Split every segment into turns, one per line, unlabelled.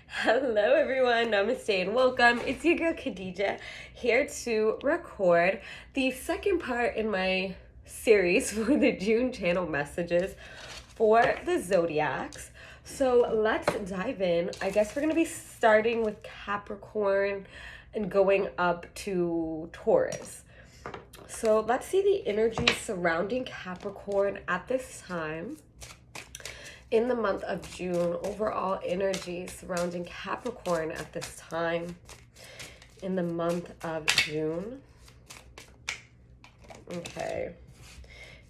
Hello everyone, namaste and welcome. It's your girl Khadija here to record the second part in my series for the June channel messages for the Zodiacs. So let's dive in. I guess we're going to be starting with Capricorn and going up to Taurus. So let's see the energy surrounding Capricorn at this time. In the month of June, overall energy surrounding Capricorn at this time. In the month of June. Okay.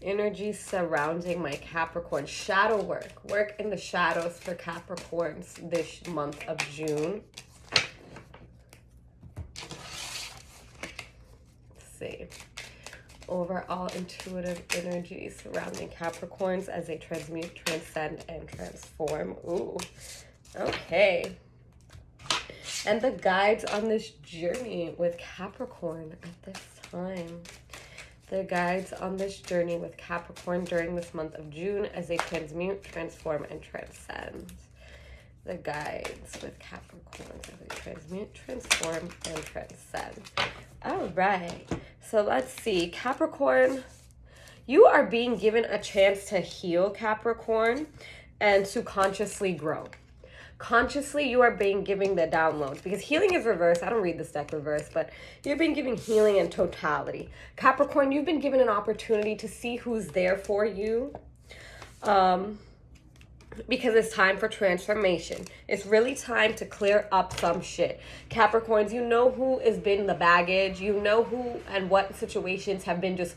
Energy surrounding my Capricorn. Shadow work. Work in the shadows for Capricorns this month of June. Let's see. Overall intuitive energy surrounding Capricorns as they transmute, transcend, and transform. Ooh, okay. And the guides on this journey with Capricorn at this time. The guides on this journey with Capricorn during this month of June as they transmute, transform, and transcend. The guides with Capricorn as they transmute, transform, and transcend. All right. So let's see. Capricorn, you are being given a chance to heal, Capricorn, and to consciously grow. Consciously, you are being given the downloads because healing is reverse. I don't read this deck reverse, but you're being given healing in totality. Capricorn, you've been given an opportunity to see who's there for you. Because it's time for transformation. It's really time to clear up some shit. Capricorns, you know who has been the baggage. You know who and what situations have been just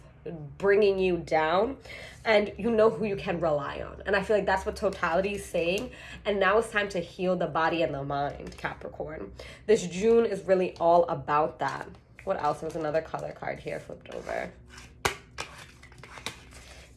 bringing you down. And you know who you can rely on. And I feel like that's what totality is saying. And now it's time to heal the body and the mind, Capricorn. This June is really all about that. What else? There's another color card here flipped over.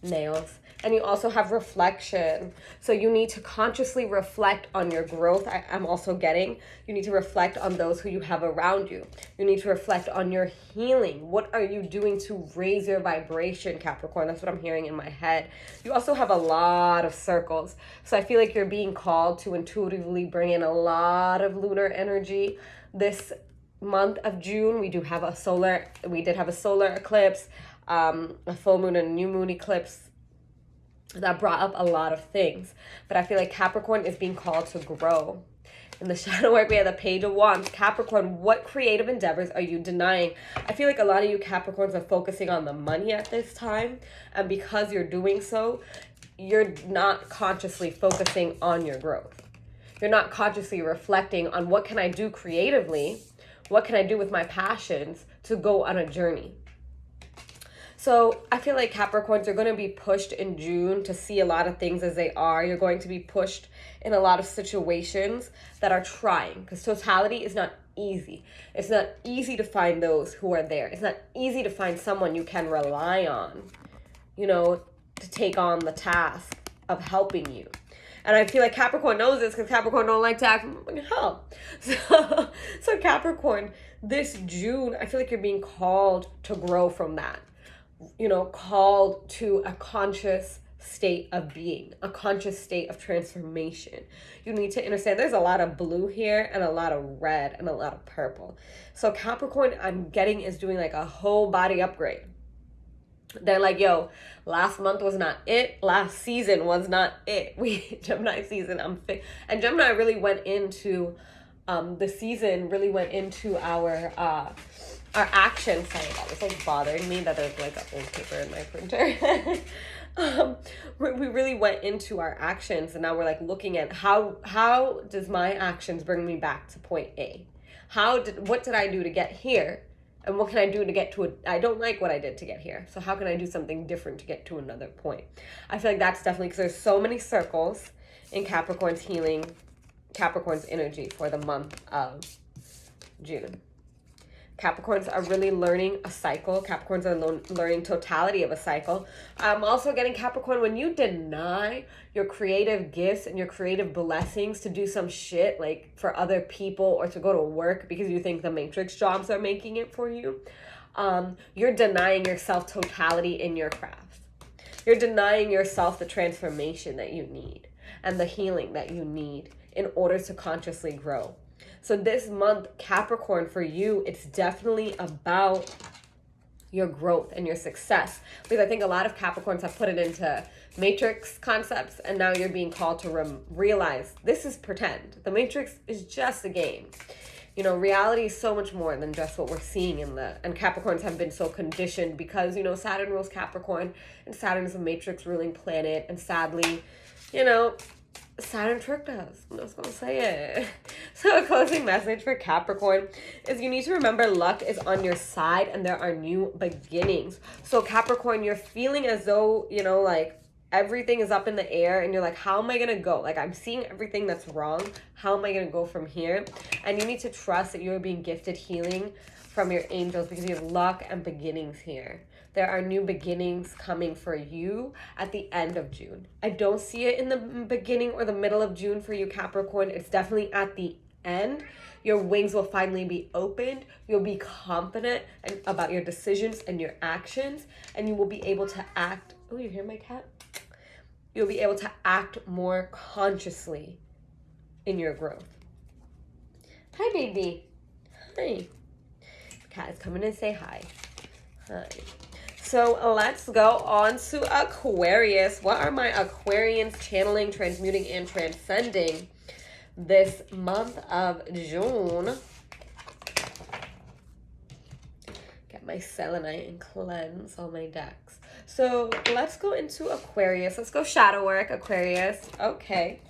Nails. And you also have reflection. So you need to consciously reflect on your growth. I'm also getting, you need to reflect on those who you have around you. You need to reflect on your healing. What are you doing to raise your vibration, Capricorn? That's what I'm hearing in my head. You also have a lot of circles. So I feel like you're being called to intuitively bring in a lot of lunar energy. This month of June, we did have a solar eclipse, a full moon and a new moon eclipse. That brought up a lot of things. But I feel like Capricorn is being called to grow. In the shadow work, we have the Page of Wands. Capricorn, what creative endeavors are you denying? I feel like a lot of you Capricorns are focusing on the money at this time. And because you're doing so, you're not consciously focusing on your growth. You're not consciously reflecting on what can I do creatively? What can I do with my passions to go on a journey? So I feel like Capricorns are going to be pushed in June to see a lot of things as they are. You're going to be pushed in a lot of situations that are trying, because totality is not easy. It's not easy to find those who are there. It's not easy to find someone you can rely on, to take on the task of helping you. And I feel like Capricorn knows this because Capricorn don't like to ask for help. So Capricorn, this June, I feel like you're being called to grow from that. Called to a conscious state of being, a conscious state of transformation. You need to understand there's a lot of blue here and a lot of red and a lot of purple. So Capricorn, I'm getting, is doing like a whole body upgrade. They're like, yo, last month was not it. Last season was not it. Gemini season, and Gemini really went into, the season really went into our action. Sorry, that was like bothering me that there's like an old paper in my printer. We really went into our actions, and now we're like looking at how does my actions bring me back to point A? What did I do to get here? And what can I do to get to I don't like what I did to get here. So how can I do something different to get to another point? I feel like that's definitely, because there's so many circles in Capricorn's healing, Capricorn's energy for the month of June. Capricorns are really learning a cycle. Capricorns are learning totality of a cycle. I'm also getting Capricorn, when you deny your creative gifts and your creative blessings to do some shit like for other people or to go to work because you think the matrix jobs are making it for you, you're denying yourself totality in your craft. You're denying yourself the transformation that you need and the healing that you need in order to consciously grow. So this month, Capricorn, for you, it's definitely about your growth and your success. Because I think a lot of Capricorns have put it into matrix concepts, and now you're being called to realize this is pretend. The matrix is just a game. You know, reality is so much more than just what we're seeing and Capricorns have been so conditioned because, you know, Saturn rules Capricorn, and Saturn is a matrix ruling planet, and sadly, you know, Saturn tricked us. I'm just gonna say it. So a closing message for Capricorn is you need to remember luck is on your side and there are new beginnings. So Capricorn, you're feeling as though, you know, like everything is up in the air and you're like, how am I gonna go? Like, I'm seeing everything that's wrong. How am I gonna go from here? And you need to trust that you're being gifted healing from your angels because you have luck and beginnings here. There are new beginnings coming for you at the end of June. I don't see it in the beginning or the middle of June for you, Capricorn. It's definitely at the end. Your wings will finally be opened. You'll be confident about your decisions and your actions, and you will be able to act. Oh, you hear my cat? You'll be able to act more consciously in your growth. Hi, baby. Hi. Cat is coming to say hi. Hi. So let's go on to Aquarius. What are my Aquarians channeling, transmuting, and transcending this month of June? Get my selenite and cleanse all my decks. So let's go into Aquarius. Let's go shadow work, Aquarius. Okay.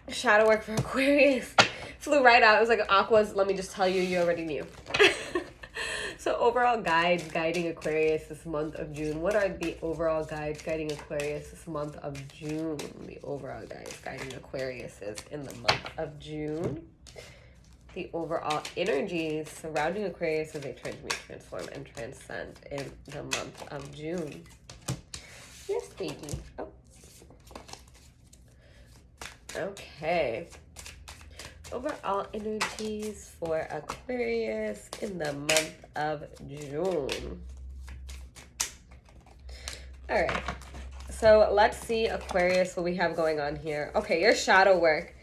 Shadow work for Aquarius. Flew right out. It was like Aqua's, let me just tell you, you already knew. So overall guides guiding Aquarius this month of June. What are the overall guides guiding Aquarius this month of June? The overall guides guiding Aquarius is in the month of June. The overall energies surrounding Aquarius as they transmute, transform, and transcend in the month of June. Yes, baby. Oh. Okay. Overall energies for Aquarius in the month of June. All right. So let's see, Aquarius, what we have going on here. Okay, your shadow work.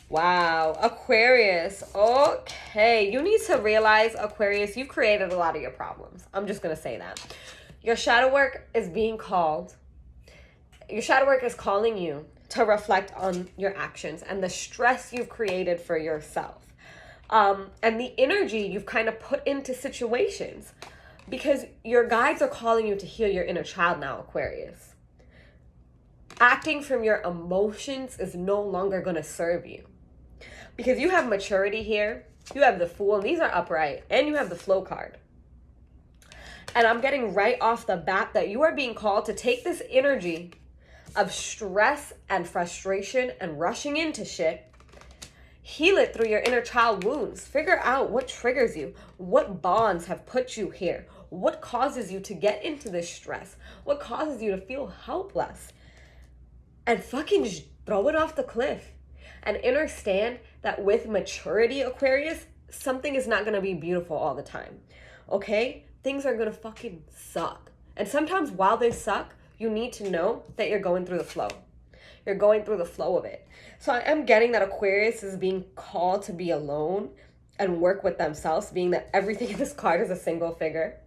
Wow, Aquarius. Okay, you need to realize, Aquarius, you've created a lot of your problems. I'm just going to say that. Your shadow work is being called. Your shadow work is calling you to reflect on your actions and the stress you've created for yourself. And the energy you've kind of put into situations because your guides are calling you to heal your inner child now, Aquarius. Acting from your emotions is no longer going to serve you because you have maturity here. You have the Fool, and these are upright, and you have the Flow card. And I'm getting right off the bat that you are being called to take this energy of stress and frustration and rushing into shit, heal it through your inner child wounds. Figure out what triggers you, what bonds have put you here, what causes you to get into this stress, what causes you to feel helpless, and fucking just throw it off the cliff. And understand that with maturity, Aquarius, something is not going to be beautiful all the time. Okay? Things are going to fucking suck. And sometimes while they suck, you need to know that you're going through the flow. You're going through the flow of it. So I am getting that Aquarius is being called to be alone and work with themselves, being that everything in this card is a single figure.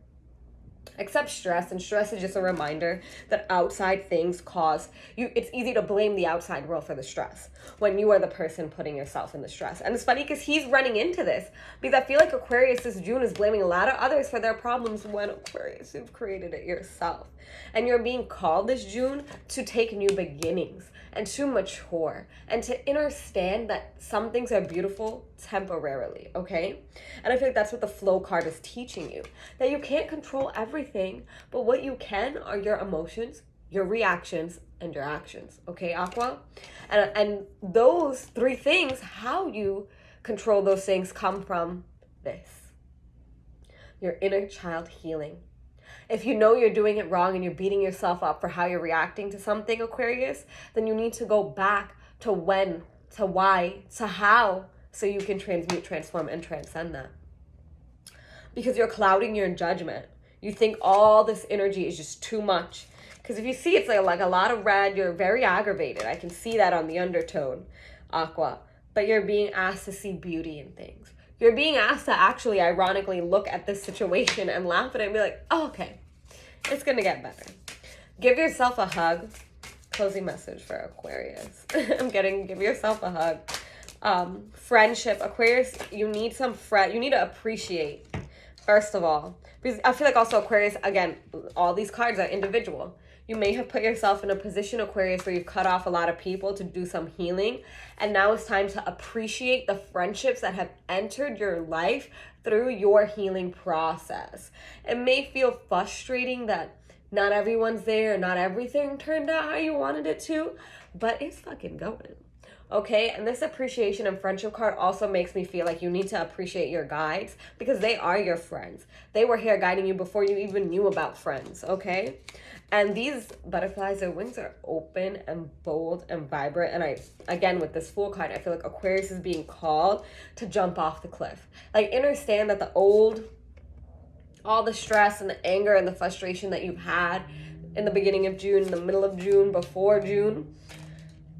Except stress, and stress is just a reminder that outside things cause you. It's easy to blame the outside world for the stress when you are the person putting yourself in the stress. And it's funny because he's running into this because I feel like Aquarius this June is blaming a lot of others for their problems when Aquarius, you've created it yourself. And you're being called this June to take new beginnings and to mature and to understand that some things are beautiful temporarily, okay? And I feel like that's what the Flow card is teaching you, that you can't control everything, but what you can are your emotions, your reactions, and your actions, okay, Aqua? And those three things, how you control those things come from this, your inner child healing. If you know you're doing it wrong and you're beating yourself up for how you're reacting to something, Aquarius, then you need to go back to when, to why, to how, so you can transmute, transform, and transcend that. Because you're clouding your judgment. You think all this energy is just too much Because if you see, it's like a lot of red. You're very aggravated. I can see that on the undertone, Aqua. But you're being asked to see beauty in things. You're being asked to actually, ironically, look at this situation and laugh at it and be like, oh, okay, it's going to get better. Give yourself a hug. Closing message for Aquarius. Give yourself a hug. Friendship. Aquarius, you need you need to appreciate, first of all. Because I feel like also Aquarius, again, all these cards are individual. You may have put yourself in a position, Aquarius, where you've cut off a lot of people to do some healing. And now it's time to appreciate the friendships that have entered your life through your healing process. It may feel frustrating that not everyone's there, not everything turned out how you wanted it to, but it's fucking going. Okay, and this appreciation and friendship card also makes me feel like you need to appreciate your guides because they are your friends. They were here guiding you before you even knew about friends, okay? And these butterflies, their wings are open and bold and vibrant. And again, with this Fool card, I feel like Aquarius is being called to jump off the cliff. Like, understand that all the stress and the anger and the frustration that you've had in the beginning of June, in the middle of June, before June,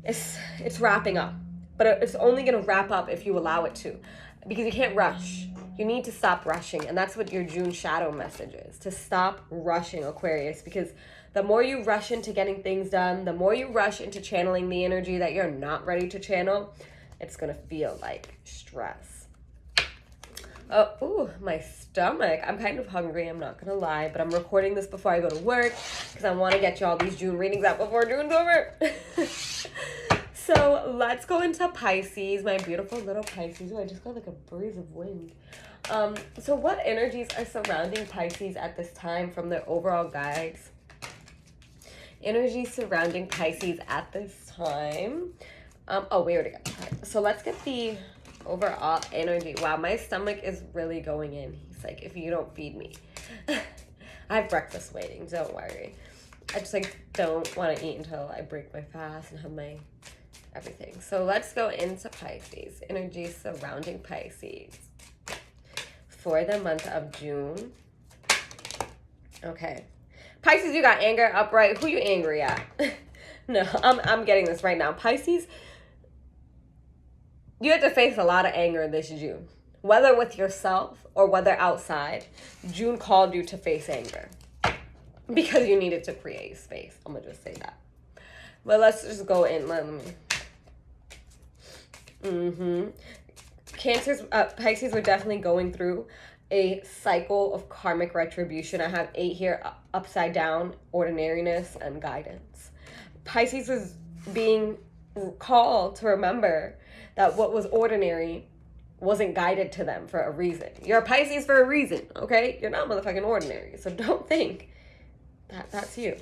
it's wrapping up. But it's only going to wrap up if you allow it to, because you can't rush. You need to stop rushing. And that's what your June shadow message is, to stop rushing, Aquarius, because the more you rush into getting things done, the more you rush into channeling the energy that you're not ready to channel, it's going to feel like stress. Oh, ooh, my stomach. I'm kind of hungry, I'm not going to lie, but I'm recording this before I go to work because I want to get you all these June readings out before June's over. So let's go into Pisces, my beautiful little Pisces. Oh, I just got like a breeze of wind. So what energies are surrounding Pisces at this time from their overall guides? Energies surrounding Pisces at this time. Oh, we already got that. So let's get the overall energy. Wow, my stomach is really going in. He's like, if you don't feed me. I have breakfast waiting, don't worry. I just don't want to eat until I break my fast and have my everything. So let's go into Pisces. Energies surrounding Pisces for the month of June. Okay. Pisces, you got anger upright. Who you angry at? No, I'm getting this right now. Pisces, you have to face a lot of anger this June. Whether with yourself or whether outside, June called you to face anger. Because you needed to create space. I'm going to just say that. But let's just go in. Pisces were definitely going through a cycle of karmic retribution. I have 8 here, upside down, ordinariness, and guidance. Pisces was being called to remember that what was ordinary wasn't guided to them for a reason. You're a Pisces for a reason, okay? You're not motherfucking ordinary, so don't think that that's you.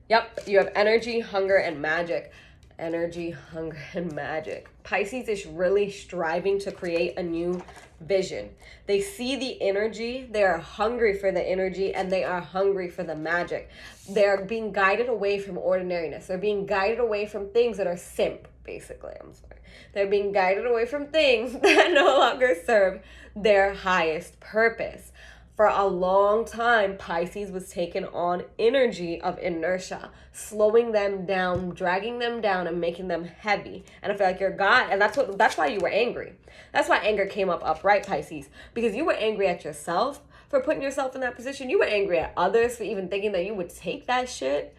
Yep, you have energy, hunger, and magic. Energy, hunger, and magic. Pisces is really striving to create a new vision. They see the energy, they are hungry for the energy, and they are hungry for the magic. They're being guided away from ordinariness. They're being guided away from things that are simp, basically. I'm sorry. They're being guided away from things that no longer serve their highest purpose. For a long time, Pisces was taking on energy of inertia, slowing them down, dragging them down, and making them heavy. And I feel like your God, and that's why you were angry. That's why anger came up upright, Pisces, because you were angry at yourself for putting yourself in that position. You were angry at others for even thinking that you would take that shit.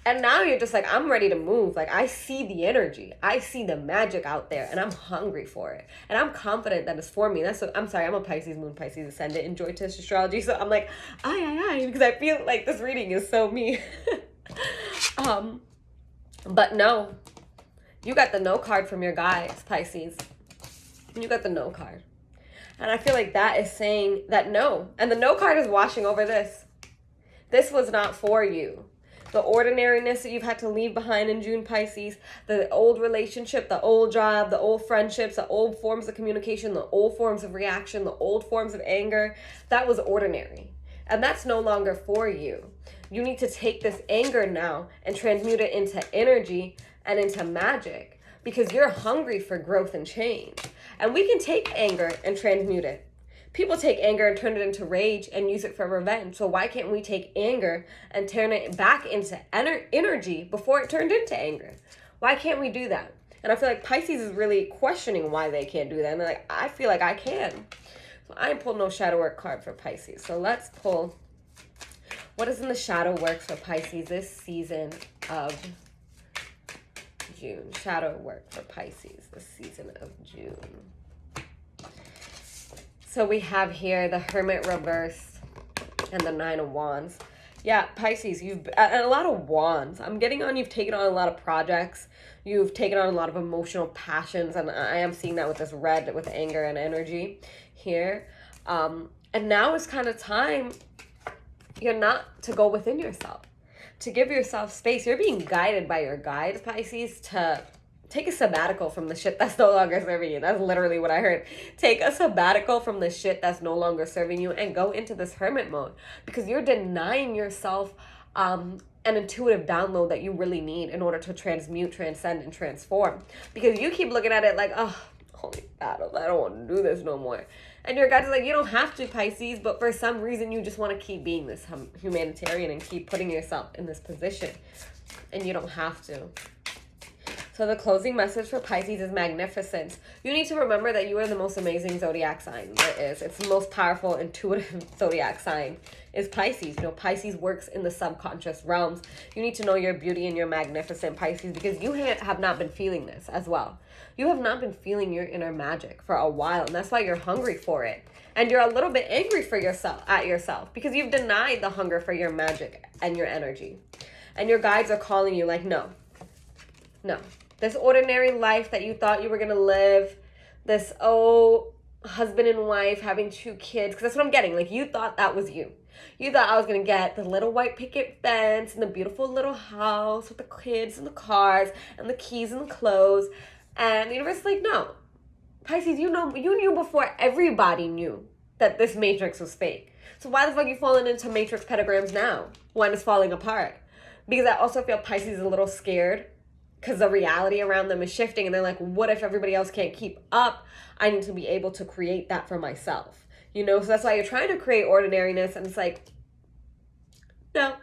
And now you're just like, I'm ready to move. Like, I see the energy. I see the magic out there, and I'm hungry for it. And I'm confident that it's for me. I'm sorry, I'm a Pisces moon, Pisces ascendant in Joy-Tish astrology. So I'm like, aye, because I feel like this reading is so me. But no, you got the no card from your guides, Pisces. You got the no card. And I feel like that is saying that no. And the no card is washing over this. This was not for you. The ordinariness that you've had to leave behind in June, Pisces, the old relationship, the old job, the old friendships, the old forms of communication, the old forms of reaction, the old forms of anger, that was ordinary. And that's no longer for you. You need to take this anger now and transmute it into energy and into magic, because you're hungry for growth and change. And we can take anger and transmute it, People take anger and turn it into rage and use it for revenge. So why can't we take anger and turn it back into energy before it turned into anger? Why can't we do that? And I feel like Pisces is really questioning why they can't do that. And they're like, I feel like I can. So I ain't pulled no shadow work card for Pisces. So let's pull, what is in the shadow work for Pisces this season of June? Shadow work for Pisces this season of June. So we have here the Hermit reverse and the Nine of Wands. Yeah, Pisces, you've a lot of wands. I'm getting on, you've taken on a lot of projects. You've taken on a lot of emotional passions. And I am seeing that with this red, with anger and energy here. And now is kind of time, you're not to go within yourself, to give yourself space. You're being guided by your guide, Pisces, to take a sabbatical from the shit that's no longer serving you. That's literally what I heard. Take a sabbatical from the shit that's no longer serving you and go into this hermit mode, because you're denying yourself an intuitive download that you really need in order to transmute, transcend, and transform. Because you keep looking at it like, oh, holy battles, I don't want to do this no more. And your guides are like, you don't have to, Pisces, but for some reason you just want to keep being this humanitarian and keep putting yourself in this position. And you don't have to. So the closing message for Pisces is magnificence. You need to remember that you are the most amazing zodiac sign there is. It's the most powerful, intuitive zodiac sign is Pisces. You know, Pisces works in the subconscious realms. You need to know your beauty and your magnificent, Pisces, because you have not been feeling this as well. You have not been feeling your inner magic for a while, and that's why you're hungry for it. And you're a little bit angry for yourself because you've denied the hunger for your magic and your energy. And your guides are calling you like, no. This ordinary life that you thought you were going to live, this, husband and wife having 2 kids, because that's what I'm getting. Like, you thought that was you. You thought I was going to get the little white picket fence and the beautiful little house with the kids and the cars and the keys and the clothes. And the universe is like, no. Pisces, you knew before everybody knew that this matrix was fake. So why the fuck are you falling into matrix pentagrams now when it's falling apart? Because I also feel Pisces is a little scared, because the reality around them is shifting, and they're like, what if everybody else can't keep up? I need to be able to create that for myself, you know? So that's why you're trying to create ordinariness, and it's like, no,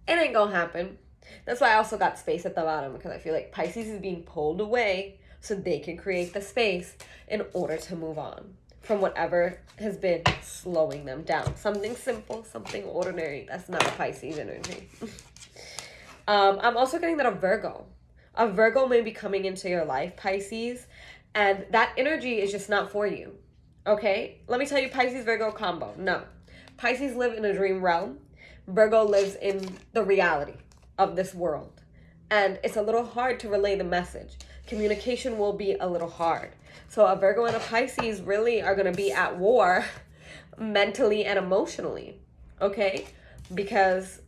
it ain't gonna happen. That's why I also got space at the bottom, because I feel like Pisces is being pulled away so they can create the space in order to move on from whatever has been slowing them down. Something simple, something ordinary. That's not a Pisces energy. I'm also getting that a Virgo may be coming into your life, Pisces, and that energy is just not for you, okay? Let me tell you, Pisces, Virgo combo, no. Pisces live in a dream realm. Virgo lives in the reality of this world, and it's a little hard to relay the message. Communication will be a little hard. So a Virgo and a Pisces really are going to be at war mentally and emotionally, okay? Because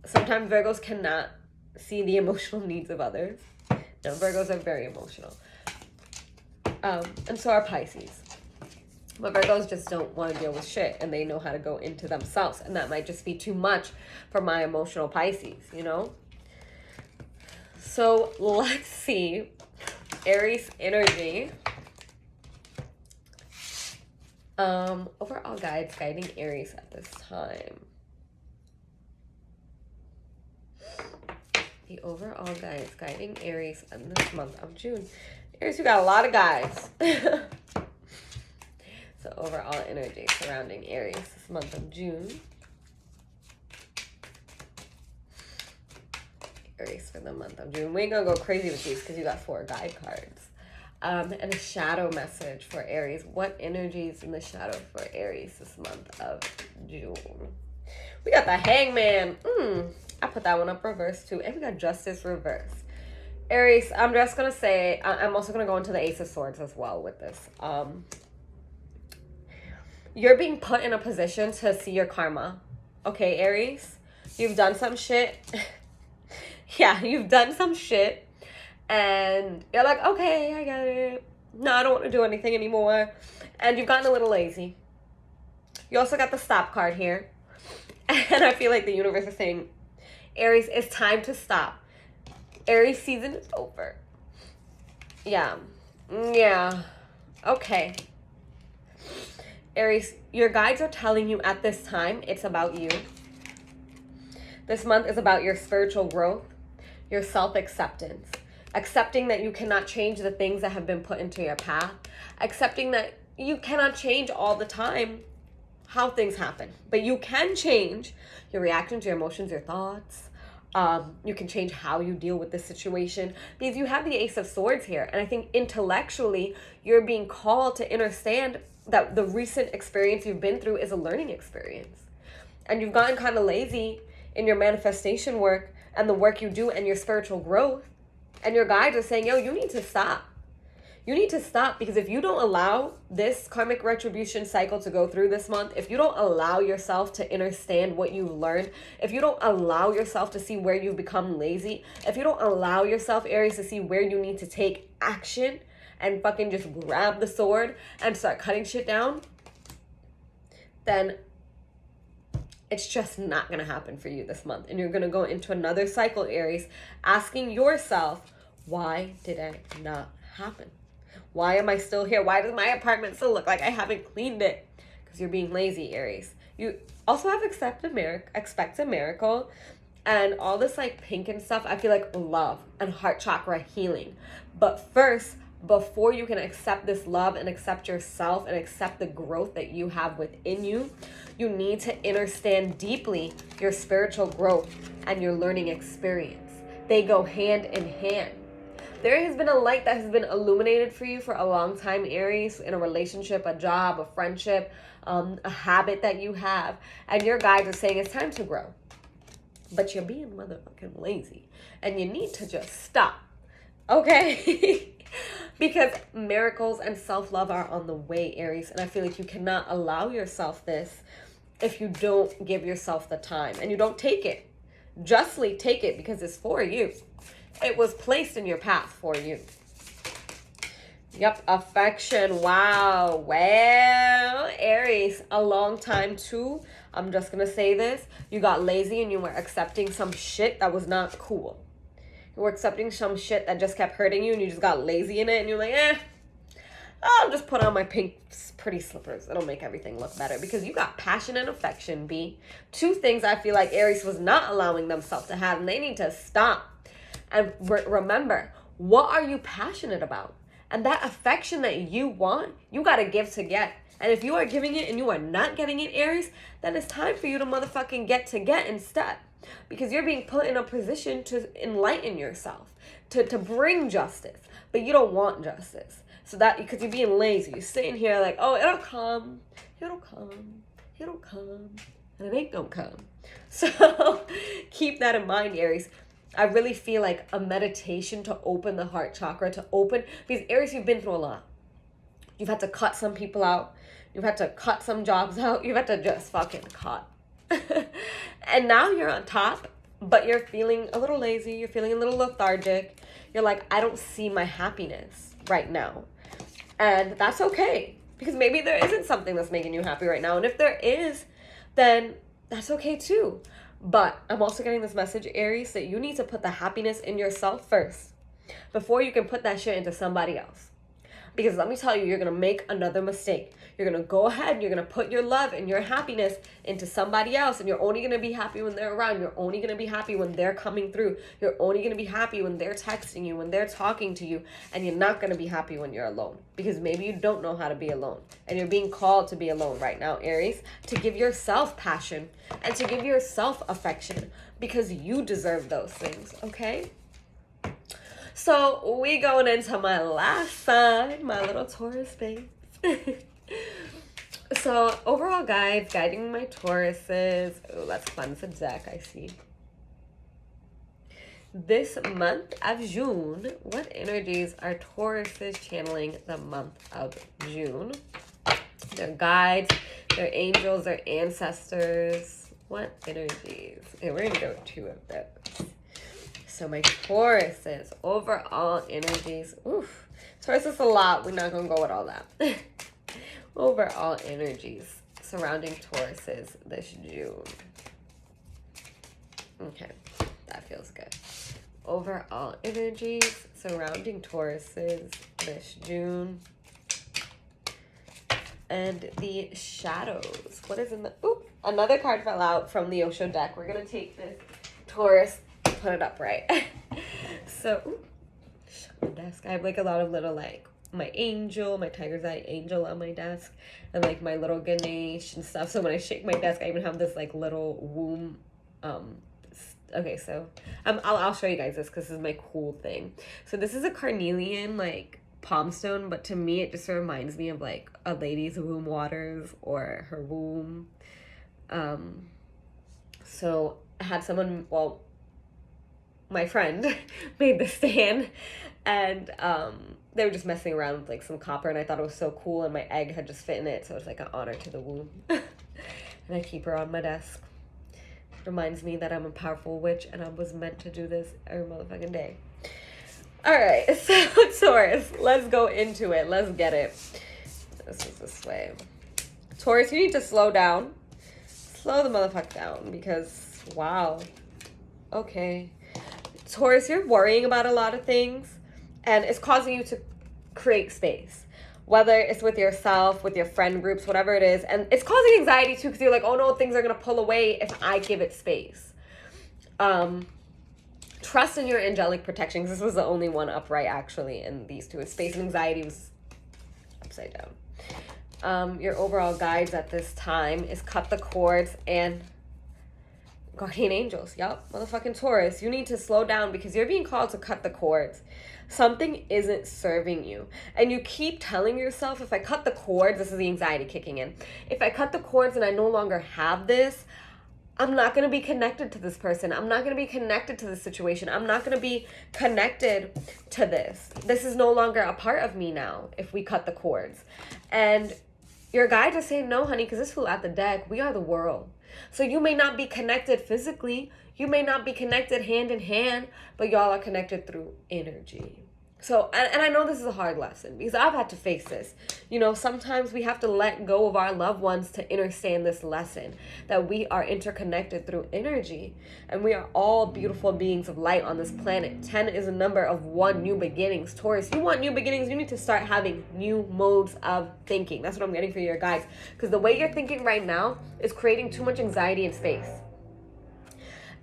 sometimes Virgos cannot see the emotional needs of others. No, Virgos are very emotional. And so are Pisces. But Virgos just don't want to deal with shit, and they know how to go into themselves. And that might just be too much for my emotional Pisces, you know? So let's see. Aries energy. Overall guides guiding Aries at this time. The overall guides guiding Aries in this month of June. Aries, you got a lot of guides. So overall energy surrounding Aries this month of June. Aries for the month of June. We ain't gonna go crazy with these because you got 4 guide cards. And a shadow message for Aries. What energies in the shadow for Aries this month of June? We got the Hangman. I put that one up reverse too. And we got Justice reverse. Aries, I'm just going to say, I'm also going to go into the Ace of Swords as well with this. You're being put in a position to see your karma. Okay, Aries? You've done some shit. Yeah, you've done some shit. And you're like, okay, I get it. No, I don't want to do anything anymore. And you've gotten a little lazy. You also got the stop card here. And I feel like the universe is saying, Aries, it's time to stop. Aries season is over. Yeah. Okay. Aries, your guides are telling you at this time, it's about you. This month is about your spiritual growth, your self-acceptance, accepting that you cannot change the things that have been put into your path, accepting that you cannot change all the time how things happen, but you can change your reactions, your emotions, your thoughts. You can change how you deal with the situation, because you have the Ace of Swords here. And I think intellectually, you're being called to understand that the recent experience you've been through is a learning experience. And you've gotten kind of lazy in your manifestation work and the work you do and your spiritual growth. And your guides are saying, yo, you need to stop. You need to stop, because if you don't allow this karmic retribution cycle to go through this month, if you don't allow yourself to understand what you've learned, if you don't allow yourself to see where you've become lazy, if you don't allow yourself, Aries, to see where you need to take action and fucking just grab the sword and start cutting shit down, then it's just not going to happen for you this month. And you're going to go into another cycle, Aries, asking yourself, why did it not happen? Why am I still here? Why does my apartment still look like I haven't cleaned it? Because you're being lazy, Aries. You also have expect a miracle, and all this like pink and stuff. I feel like love and heart chakra healing. But first, before you can accept this love and accept yourself and accept the growth that you have within you, you need to understand deeply your spiritual growth and your learning experience. They go hand in hand. There has been a light that has been illuminated for you for a long time, Aries, in a relationship, a job, a friendship, a habit that you have. And your guides are saying it's time to grow. But you're being motherfucking lazy. And you need to just stop. Okay? Because miracles and self-love are on the way, Aries. And I feel like you cannot allow yourself this if you don't give yourself the time. And you don't take it. Justly take it, because it's for you. It was placed in your path for you. Yep, affection. Wow. Well, Aries, a long time too. I'm just going to say this. You got lazy and you were accepting some shit that was not cool. You were accepting some shit that just kept hurting you, and you just got lazy in it, and you're like, I'll just put on my pink pretty slippers. It'll make everything look better. Because you got passion and affection, B. Two things I feel like Aries was not allowing themselves to have, and they need to stop. And remember, what are you passionate about? And that affection that you want, you got to give to get. And if you are giving it and you are not getting it, Aries, then it's time for you to motherfucking get instead. Because you're being put in a position to enlighten yourself, to bring justice. But you don't want justice. So that, because you're being lazy. You're sitting here like, oh, it'll come. And it ain't gonna come. So keep that in mind, Aries. I really feel like a meditation to open the heart chakra, because Aries, you've been through a lot. You've had to cut some people out. You've had to cut some jobs out. You've had to just fucking cut. And now you're on top, but you're feeling a little lazy. You're feeling a little lethargic. You're like, I don't see my happiness right now. And that's okay, because maybe there isn't something that's making you happy right now. And if there is, then that's okay too. But I'm also getting this message, Aries, that you need to put the happiness in yourself first before you can put that shit into somebody else. Because let me tell you, you're going to make another mistake. You're going to go ahead and you're going to put your love and your happiness into somebody else. And you're only going to be happy when they're around. You're only going to be happy when they're coming through. You're only going to be happy when they're texting you, when they're talking to you. And you're not going to be happy when you're alone. Because maybe you don't know how to be alone. And you're being called to be alone right now, Aries. To give yourself passion and to give yourself affection. Because you deserve those things, okay? So we going into my last sign, my little Taurus babes. So overall guides, guiding my Tauruses. Oh, that's fun. It's a deck, I see. This month of June, what energies are Tauruses channeling the month of June? Their guides, their angels, their ancestors. What energies? Okay, we're going to go 2 of those. So my Tauruses, overall energies. Oof. Taurus is a lot. We're not going to go with all that. Overall energies surrounding Tauruses this June. Okay, that feels good. Overall energies surrounding Tauruses this June. and the shadows. What is in the... Ooh, another card fell out from the Osho deck. We're going to take this Taurus, put it upright. So, ooh, my desk. I have like a lot of little like my angel, my tiger's eye angel on my desk, and like my little Ganesh and stuff. So when I shake my desk, I even have this like little womb. Okay, so I'll show you guys this because this is my cool thing. So this is a carnelian like palm stone, but to me it just reminds me of like a lady's womb waters or her womb. So I had someone, well, my friend made this stand, and they were just messing around with like some copper, and I thought it was so cool, and my egg had just fit in it, so it's like an honor to the womb. And I keep her on my desk. Reminds me that I'm a powerful witch and I was meant to do this every motherfucking day. All right, so Taurus, let's go into it. Let's get it. This is this way. Taurus, you need to slow down. Slow the motherfucker down because, wow. Okay. Taurus, you're worrying about a lot of things and it's causing you to create space. Whether it's with yourself, with your friend groups, whatever it is. And it's causing anxiety too because you're like, oh no, things are going to pull away if I give it space. Trust in your angelic protections. This was the only one upright actually in these two. Space and anxiety was upside down. Your overall guides at this time is cut the cords and guardian angels. Yup, motherfucking Taurus. You need to slow down because you're being called to cut the cords. Something isn't serving you. And you keep telling yourself, if I cut the cords, this is the anxiety kicking in. If I cut the cords and I no longer have this, I'm not going to be connected to this person. I'm not going to be connected to this situation. I'm not going to be connected to this. This is no longer a part of me now if we cut the cords. And your guides are saying, no, honey, because this fool at the deck, we are the world. So you may not be connected physically. You may not be connected hand in hand, but y'all are connected through energy. So, and I know this is a hard lesson because I've had to face this. You know, sometimes we have to let go of our loved ones to understand this lesson, that we are interconnected through energy and we are all beautiful beings of light on this planet. 10 is a number of 1, new beginnings. Taurus, you want new beginnings, you need to start having new modes of thinking. That's what I'm getting for your guys. Because the way you're thinking right now is creating too much anxiety in space.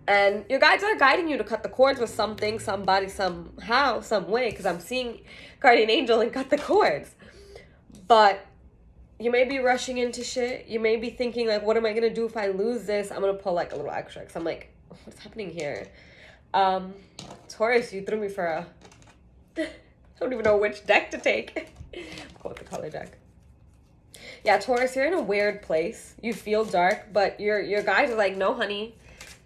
And your guides are guiding you to cut the cords with something, somebody, somehow, some way, because I'm seeing guardian angel and cut the cords. But you may be rushing into shit. You may be thinking, like, what am I going to do if I lose this? I'm going to pull, like, a little extra, because I'm like, what's happening here? Taurus, you threw me for a... I don't even know which deck to take. I'll go with the color deck. Yeah, Taurus, you're in a weird place. You feel dark, but your guides are like, no, honey.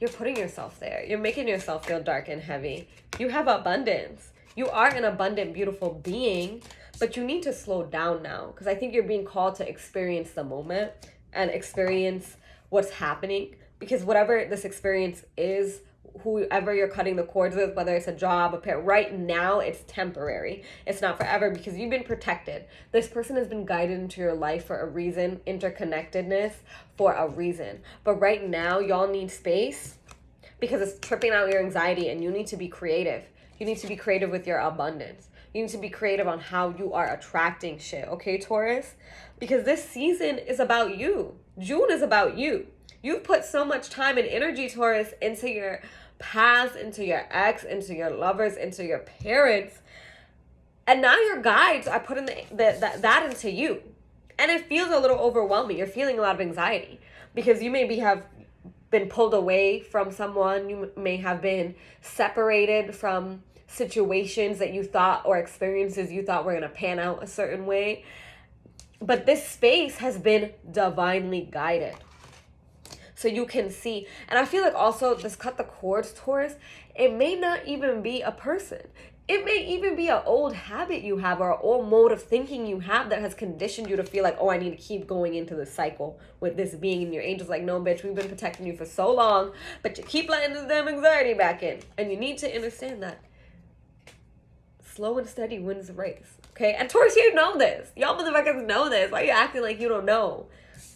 You're putting yourself there. You're making yourself feel dark and heavy. You have abundance. You are an abundant, beautiful being, but you need to slow down now because I think you're being called to experience the moment and experience what's happening, because whatever this experience is, whoever you're cutting the cords with, whether it's a job, a parent, right now it's temporary. It's not forever because you've been protected. This person has been guided into your life for a reason, interconnectedness for a reason. But right now y'all need space because it's tripping out your anxiety and you need to be creative. You need to be creative with your abundance. You need to be creative on how you are attracting shit, okay, Taurus? Because this season is about you. June is about you. You've put so much time and energy, Taurus, into your past, into your ex, into your lovers, into your parents. And now your guides are putting that into you. And it feels a little overwhelming. You're feeling a lot of anxiety because you maybe have been pulled away from someone. You may have been separated from situations that you thought, or experiences you thought were going to pan out a certain way. But this space has been divinely guided. So you can see. And I feel like also this cut the cords, Taurus, it may not even be a person. It may even be an old habit you have or an old mode of thinking you have that has conditioned you to feel like, oh, I need to keep going into the cycle with this being. And your angel's like, no, bitch, we've been protecting you for so long, but you keep letting this damn anxiety back in. And you need to understand that slow and steady wins the race. Okay? And Taurus, you know this. Y'all motherfuckers know this. Why are you acting like you don't know?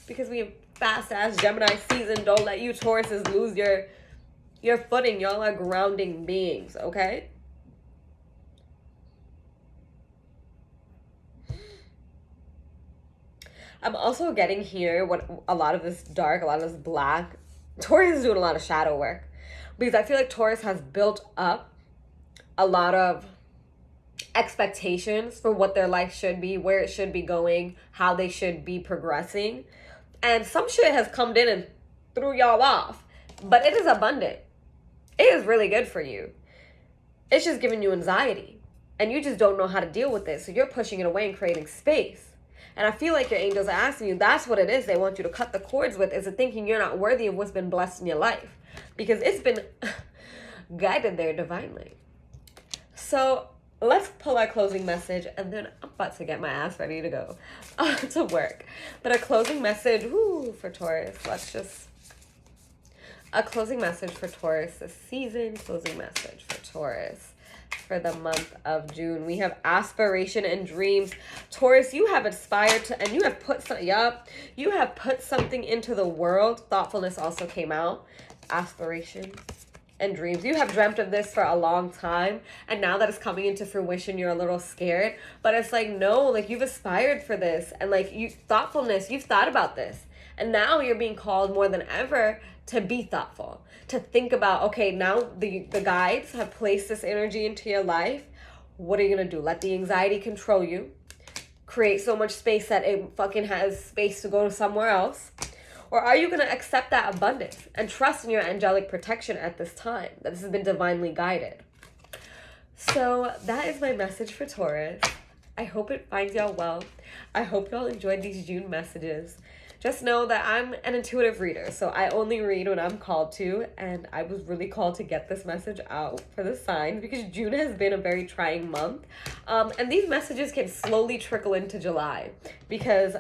Because we have fast-ass Gemini season. Don't let you Tauruses lose your footing. Y'all are grounding beings, okay? I'm also getting here what a lot of this dark, a lot of this black. Taurus is doing a lot of shadow work because I feel like Taurus has built up a lot of expectations for what their life should be, where it should be going, how they should be progressing. And some shit has come in and threw y'all off. But it is abundant. It is really good for you. It's just giving you anxiety. And you just don't know how to deal with it. So you're pushing it away and creating space. And I feel like your angels are asking you, that's what it is they want you to cut the cords with, is it thinking you're not worthy of what's been blessed in your life. Because it's been guided there divinely. So let's pull our closing message, and then I'm about to get my ass ready to go to work. But a closing message, for Taurus. A closing message for Taurus this season. Closing message for Taurus for the month of June. We have aspiration and dreams. Taurus, you have aspired to, and you have put something into the world. Thoughtfulness also came out. Aspiration and dreams. You have dreamt of this for a long time, and now that it's coming into fruition, you're a little scared. But it's like, no, like you've aspired for this, and like thoughtfulness, you've thought about this, and now you're being called more than ever to be thoughtful, to think about, okay, now the guides have placed this energy into your life. What are you gonna do? Let the anxiety control you, create so much space that it fucking has space to go to somewhere else? Or are you going to accept that abundance and trust in your angelic protection at this time, that this has been divinely guided? So that is my message for Taurus. I hope it finds y'all well. I hope y'all enjoyed these June messages. Just know that I'm an intuitive reader, so I only read when I'm called to, and I was really called to get this message out for the signs because June has been a very trying month. And these messages can slowly trickle into July because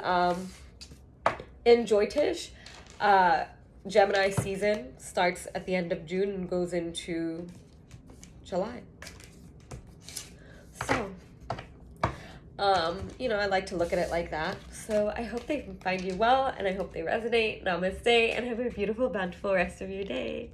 in Joytish, Gemini season starts at the end of June and goes into July. So, I like to look at it like that. So I hope they find you well, and I hope they resonate. Namaste, and have a beautiful, bountiful rest of your day.